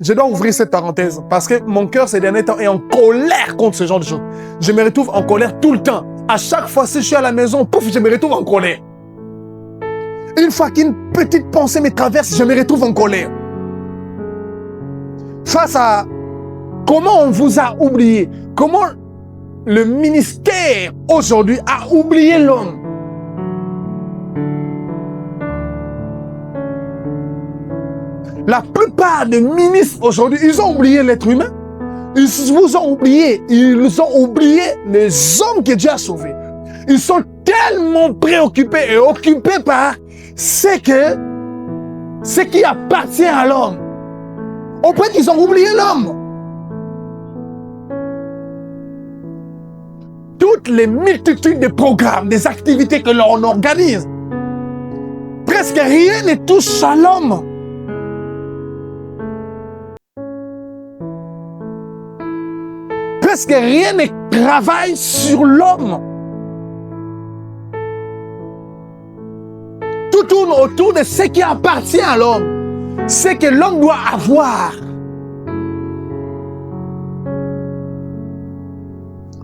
Je dois ouvrir cette parenthèse parce que mon cœur ces derniers temps est en colère contre ce genre de choses. Je me retrouve en colère tout le temps. À chaque fois, si je suis à la maison, pouf, je me retrouve en colère. Une fois qu'une petite pensée me traverse, je me retrouve en colère. Face à comment on vous a oublié, comment le ministère aujourd'hui a oublié l'homme. La plupart des ministres aujourd'hui, ils ont oublié l'être humain. Ils vous ont oublié. Ils ont oublié les hommes que Dieu a sauvés. Ils sont tellement préoccupés et occupés par ce qui appartient à l'homme. Au point qu'ils ont oublié l'homme. Toutes les multitudes de programmes, des activités que l'on organise, presque rien ne touche à l'homme. Presque rien ne travaille sur l'homme. Tout tourne autour de ce qui appartient à l'homme, ce que l'homme doit avoir.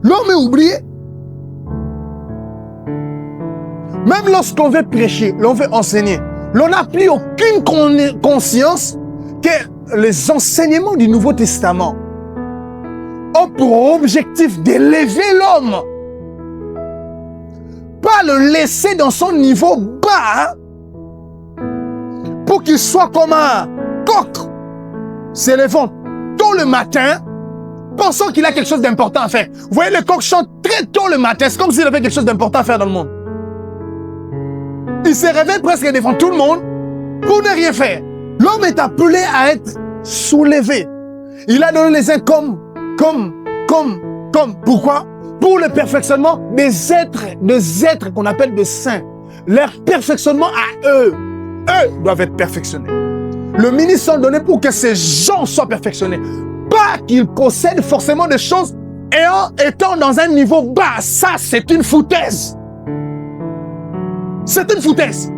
L'homme est oublié. Même lorsqu'on veut prêcher, l'on veut enseigner, l'on n'a plus aucune conscience que les enseignements du Nouveau Testament ont pour objectif d'élever l'homme. Pas le laisser dans son niveau bas pour qu'il soit comme un coq s'élevant tôt le matin, pensant qu'il a quelque chose d'important à faire. Vous voyez, le coq chante très tôt le matin, c'est comme s'il avait quelque chose d'important à faire dans le monde. Il se réveille presque devant tout le monde pour ne rien faire. L'homme est appelé à être soulevé. Il a donné les uns comme. Pourquoi? Pour le perfectionnement des êtres qu'on appelle des saints. Leur perfectionnement à eux. Eux doivent être perfectionnés. Le ministre sont donnés pour que ces gens soient perfectionnés. Pas qu'ils possèdent forcément des choses étant dans un niveau bas. Ça, c'est une foutaise. C'est une foutaise.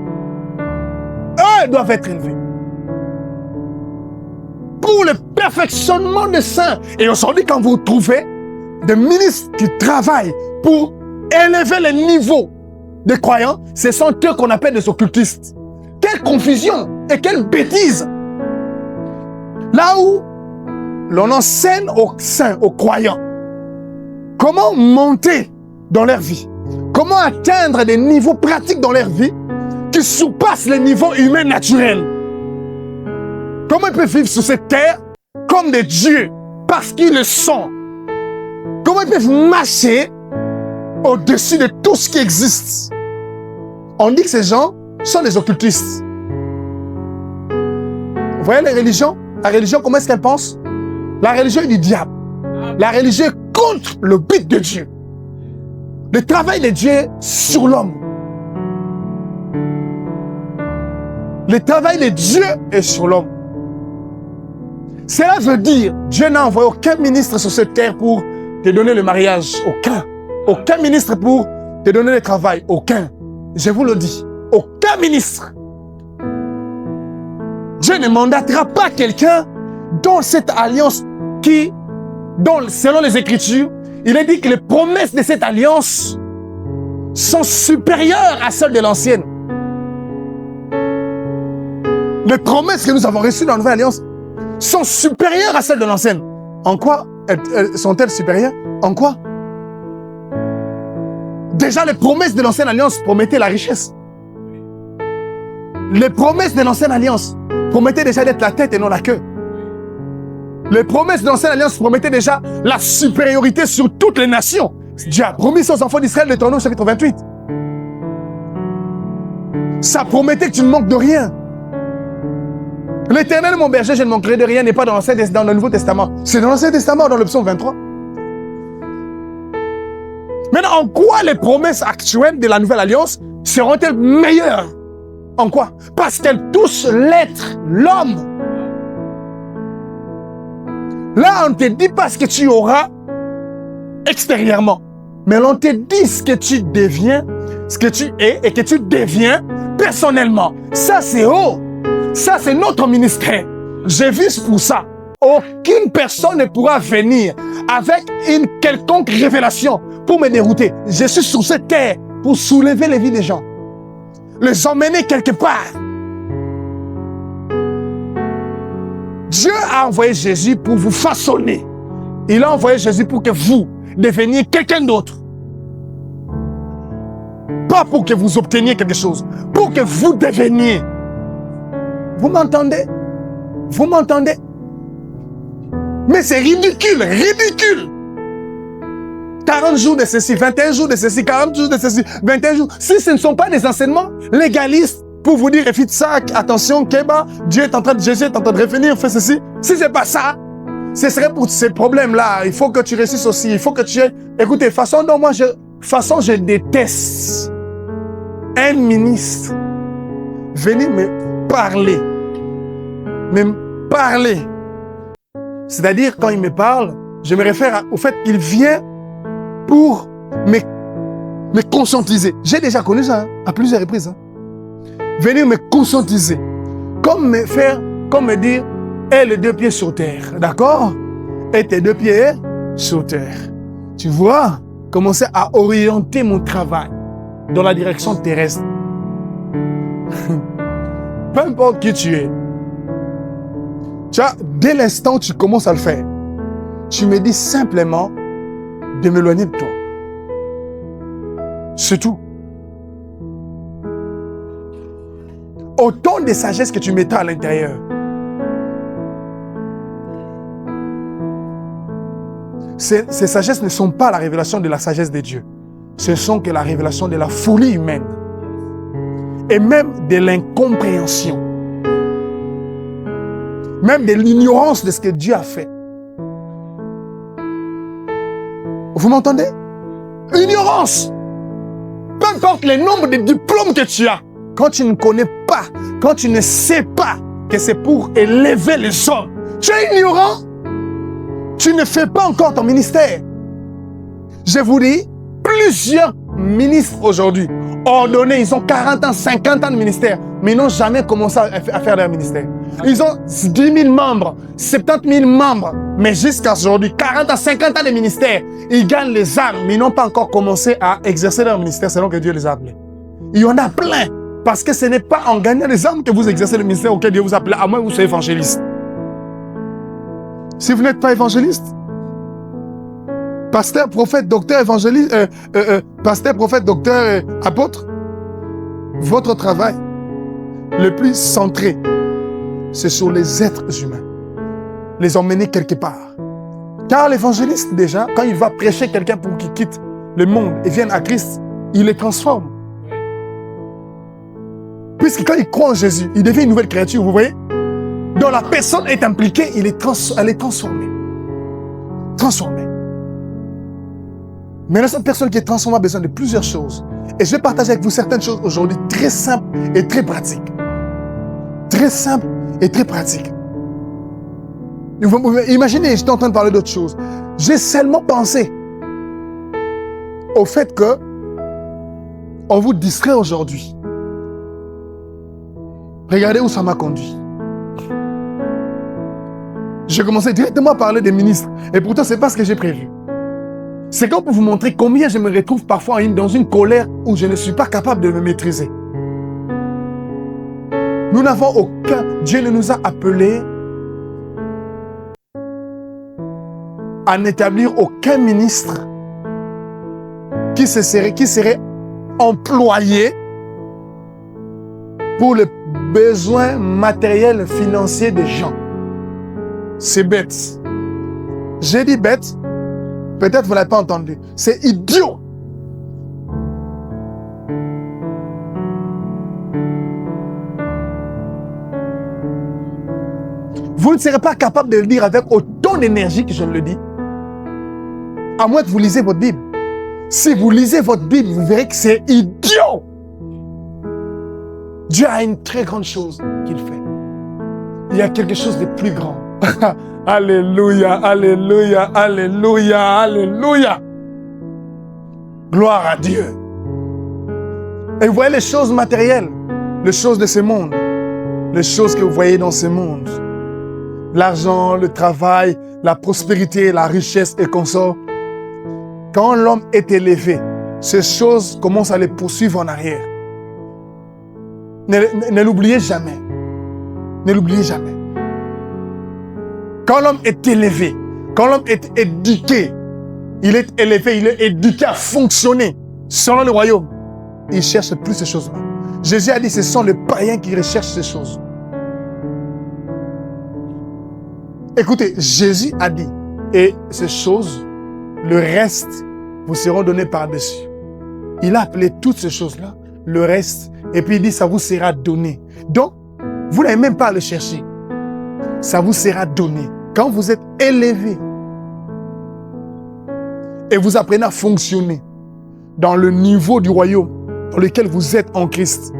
Eux doivent être élevés. Pour le perfectionnement des saints. Et aujourd'hui, quand vous trouvez des ministres qui travaillent pour élever les niveaux des croyants, ce sont eux qu'on appelle des occultistes. Quelle confusion et quelle bêtise! Là où l'on enseigne aux saints, aux croyants, comment monter dans leur vie, comment atteindre des niveaux pratiques dans leur vie qui surpassent les niveaux humains naturels. Comment ils peuvent vivre sur cette terre comme des dieux parce qu'ils le sont. Comment ils peuvent marcher au-dessus de tout ce qui existe. On dit que ces gens sont des occultistes. Vous voyez les religions? La religion, comment est-ce qu'elle pense? La religion est du diable. La religion est contre le but de Dieu. Le travail de Dieu sur l'homme. Le travail de Dieu est sur l'homme. Cela veut dire, Dieu n'a envoyé aucun ministre sur cette terre pour te donner le mariage. Aucun. Aucun ministre pour te donner le travail. Aucun. Je vous le dis. Aucun ministre. Dieu ne mandatera pas quelqu'un dans cette alliance dont, selon les Écritures, il est dit que les promesses de cette alliance sont supérieures à celles de l'ancienne. Les promesses que nous avons reçues dans la nouvelle alliance sont supérieures à celles de l'ancienne. En quoi sont-elles supérieures? En quoi? Déjà, les promesses de l'ancienne alliance promettaient la richesse. Les promesses de l'ancienne alliance promettaient déjà d'être la tête et non la queue. Les promesses de l'ancienne alliance promettaient déjà la supériorité sur toutes les nations. Dieu a promis aux enfants d'Israël, Deutéronome chapitre 28. Ça promettait que tu ne manques de rien. L'Éternel, mon berger, je ne manquerai de rien, n'est pas dans le Nouveau Testament. C'est dans l'Ancien Testament, dans le psaume 23. Maintenant, en quoi les promesses actuelles de la Nouvelle Alliance seront-elles meilleures? En quoi? Parce qu'elles touchent l'être, l'homme. Là, on ne te dit pas ce que tu auras extérieurement, mais on te dit ce que tu deviens, ce que tu es et que tu deviens personnellement. Ça, c'est haut. Ça, c'est notre ministère. J'ai vu pour ça. Aucune personne ne pourra venir avec une quelconque révélation pour me dérouter. Je suis sur cette terre pour soulever les vies des gens, les emmener quelque part. Dieu a envoyé Jésus pour vous façonner. Il a envoyé Jésus pour que vous deveniez quelqu'un d'autre. Pas pour que vous obteniez quelque chose, pour que vous deveniez. Vous m'entendez? Vous m'entendez? Mais c'est ridicule, ridicule. 40 jours de ceci, 21 jours de ceci, 40 jours de ceci, 21 jours. Si ce ne sont pas des enseignements légalistes pour vous dire, évite ça, attention, Kéba, Jésus est en train de revenir, fais ceci. Si ce n'est pas ça, ce serait pour ces problèmes-là. Il faut que tu réussisses aussi, il faut que tu aies... Écoutez, je déteste un ministre venir me parler. C'est-à-dire, quand il me parle, je me réfère au fait qu'il vient pour me conscientiser. J'ai déjà connu ça à plusieurs reprises. Venir me conscientiser. Comme me dire, aie les deux pieds sur terre. D'accord? Et tes deux pieds sur terre. Tu vois? Commencer à orienter mon travail dans la direction terrestre. Peu importe qui tu es. Tu vois, dès l'instant où tu commences à le faire, tu me dis simplement de m'éloigner de toi. C'est tout. Autant de sagesse que tu mettras à l'intérieur. Ces sagesses ne sont pas la révélation de la sagesse de Dieu. Ce sont que la révélation de la folie humaine. Et même de l'incompréhension. Même de l'ignorance de ce que Dieu a fait. Vous m'entendez? Ignorance. Peu importe le nombre de diplômes que tu as. Quand tu ne connais pas, quand tu ne sais pas que c'est pour élever les hommes, tu es ignorant. Tu ne fais pas encore ton ministère. Je vous dis, plusieurs ministres aujourd'hui, ordonnés, ils ont 40 ans, 50 ans de ministère, mais ils n'ont jamais commencé à faire leur ministère. Ils ont 10 000 membres, 70 000 membres, mais jusqu'à aujourd'hui, 40 à 50 ans de ministère, ils gagnent les âmes, mais ils n'ont pas encore commencé à exercer leur ministère selon que Dieu les a appelés. Il y en a plein, parce que ce n'est pas en gagnant les âmes que vous exercez le ministère auquel Dieu vous a appelé, à moins que vous soyez évangéliste. Si vous n'êtes pas évangéliste, pasteur, prophète, docteur, évangéliste, pasteur, prophète, docteur, apôtre, votre travail le plus centré, c'est sur les êtres humains. Les emmener quelque part. Car l'évangéliste, déjà, quand il va prêcher quelqu'un pour qu'il quitte le monde et vienne à Christ, il les transforme. Puisque quand il croit en Jésus, il devient une nouvelle créature, vous voyez? Dont la personne est impliquée, elle est transformée. Transformée. Mais cette personne qui est transformée a besoin de plusieurs choses. Et je vais partager avec vous certaines choses aujourd'hui très simples et très pratiques. Très simples et très pratiques. Imaginez, j'étais en train de parler d'autre chose. J'ai seulement pensé au fait que on vous distrait aujourd'hui. Regardez où ça m'a conduit. J'ai commencé directement à parler des ministres. Et pourtant, ce n'est pas ce que j'ai prévu. C'est comme pour vous montrer combien je me retrouve parfois dans une colère où je ne suis pas capable de me maîtriser. Nous n'avons aucun... Dieu ne nous a appelés à n'établir aucun ministre qui serait employé pour les besoins matériels financiers des gens. C'est bête. J'ai dit bête, peut-être vous ne l'avez pas entendu. C'est idiot. Vous ne serez pas capable de le dire avec autant d'énergie que je le dis, à moins que vous lisez votre Bible. Si vous lisez votre Bible, vous verrez que c'est idiot. Dieu a une très grande chose qu'il fait. Il y a quelque chose de plus grand. Alléluia, alléluia, alléluia, alléluia. Gloire à Dieu. Et vous voyez les choses matérielles, les choses de ce monde, les choses que vous voyez dans ce monde, l'argent, le travail, la prospérité, la richesse et consort. Quand l'homme est élevé, ces choses commencent à les poursuivre en arrière. Ne l'oubliez jamais. Ne l'oubliez jamais. Quand l'homme est élevé, quand l'homme est éduqué, il est élevé, il est éduqué à fonctionner selon le royaume, il ne cherche plus ces choses-là. Jésus a dit, ce sont les païens qui recherchent ces choses. Écoutez, Jésus a dit, et ces choses, le reste, vous seront donnés par-dessus. Il a appelé toutes ces choses-là, le reste, et puis il dit, ça vous sera donné. Donc, vous n'avez même pas à le chercher. Ça vous sera donné. Quand vous êtes élevé, et vous apprenez à fonctionner dans le niveau du royaume dans lequel vous êtes en Christ,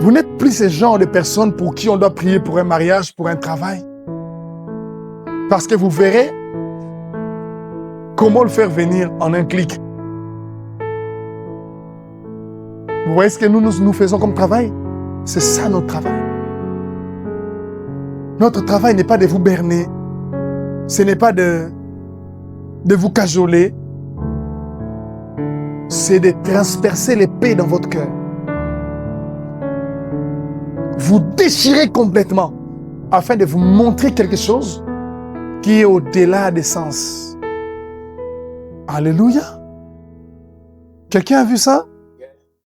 vous n'êtes plus ce genre de personnes pour qui on doit prier pour un mariage, pour un travail. Parce que vous verrez comment le faire venir en un clic. Vous voyez ce que nous faisons comme travail? C'est ça notre travail. Notre travail n'est pas de vous berner. Ce n'est pas de vous cajoler. C'est de transpercer l'épée dans votre cœur. Vous déchirer complètement afin de vous montrer quelque chose qui est au-delà des sens. Alléluia. Quelqu'un a vu ça?